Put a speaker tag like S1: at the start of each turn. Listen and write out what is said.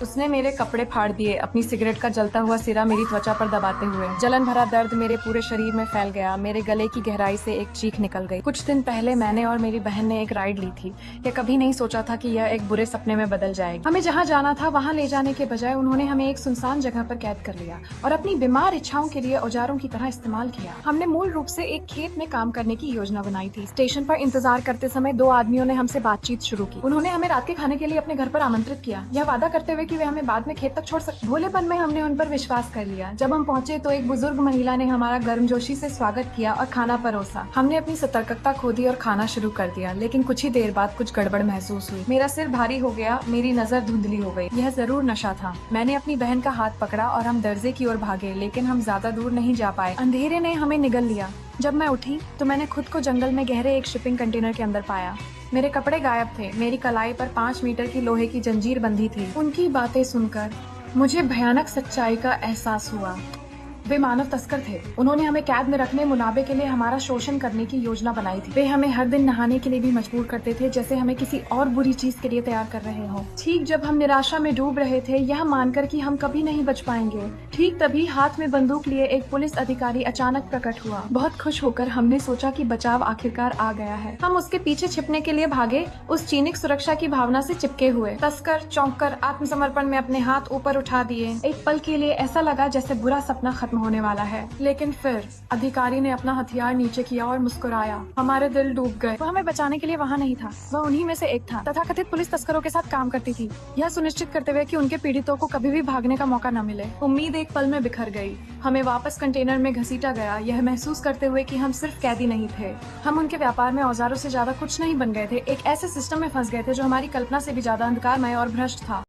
S1: उसने मेरे कपड़े फाड़ दिए, अपनी सिगरेट का जलता हुआ सिरा मेरी त्वचा पर दबाते हुए। जलन भरा दर्द मेरे पूरे शरीर में फैल गया। मेरे गले की गहराई से एक चीख निकल गई। कुछ दिन पहले मैंने और मेरी बहन ने एक राइड ली थी। यह कभी नहीं सोचा था कि यह एक बुरे सपने में बदल जाएगी। हमें जहाँ जाना था वहाँ ले जाने के बजाय उन्होंने हमें एक सुनसान जगह पर कैद कर लिया और अपनी बीमार इच्छाओं के लिए औजारों की तरह इस्तेमाल किया। हमने मूल रूप से एक खेत में काम करने की योजना बनाई थी। स्टेशन पर इंतजार करते समय दो आदमियों ने हमसे बातचीत शुरू की। उन्होंने हमें रात के खाने के लिए अपने घर पर आमंत्रित किया, यह वादा करते हुए कि वे हमें बाद में खेत तक छोड़ सकते। भोलेपन में हमने उन पर विश्वास कर लिया। जब हम पहुंचे तो एक बुजुर्ग महिला ने हमारा गर्मजोशी से स्वागत किया और खाना परोसा। हमने अपनी सतर्कता खो दी और खाना शुरू कर दिया, लेकिन कुछ ही देर बाद कुछ गड़बड़ महसूस हुई। मेरा सिर भारी हो गया, मेरी नजर धुंधली हो गई। यह जरूर नशा था। मैंने अपनी बहन का हाथ पकड़ा और हम दरजे की ओर भागे, लेकिन हम ज्यादा दूर नहीं जा पाए। अंधेरे ने हमें निगल लिया। जब मैं उठी तो मैंने खुद को जंगल में गहरे एक शिपिंग कंटेनर के अंदर पाया। मेरे कपड़े गायब थे। मेरी कलाई पर 5 मीटर की लोहे की जंजीर बंधी थी। उनकी बातें सुनकर मुझे भयानक सच्चाई का एहसास हुआ। वे मानव तस्कर थे। उन्होंने हमें कैद में रखने, मुनाबे के लिए हमारा शोषण करने की योजना बनाई थी। वे हमें हर दिन नहाने के लिए भी मजबूर करते थे, जैसे हमें किसी और बुरी चीज के लिए तैयार कर रहे हो। ठीक जब हम निराशा में डूब रहे थे, यह मानकर कि हम कभी नहीं बच पाएंगे, ठीक तभी हाथ में बंदूक लिए एक पुलिस अधिकारी अचानक प्रकट हुआ। बहुत खुश होकर हमने सोचा कि बचाव आखिरकार आ गया है। हम उसके पीछे छिपने के लिए भागे, उस चीनिक सुरक्षा की भावना से चिपके हुए। तस्कर चौंक कर आत्मसमर्पण में अपने हाथ ऊपर उठा दिए। एक पल के लिए ऐसा लगा जैसे बुरा सपना खत्म होने वाला है, लेकिन फिर अधिकारी ने अपना हथियार नीचे किया और मुस्कुराया। हमारे दिल डूब गए। वह हमें बचाने के लिए वहाँ नहीं था, वह उन्हीं में से एक था। तथाकथित पुलिस तस्करों के साथ काम करती थी, यह सुनिश्चित करते हुए कि उनके पीड़ितों को कभी भी भागने का मौका न मिले। उम्मीद एक पल में बिखर गई। हमें वापस कंटेनर में घसीटा गया, यह महसूस करते हुए कि हम सिर्फ कैदी नहीं थे, हम उनके व्यापार में औजारों से ज्यादा कुछ नहीं बन गए थे। एक ऐसे सिस्टम में फंस गए थे जो हमारी कल्पना से भी ज्यादा अंधकारमय और भ्रष्ट था।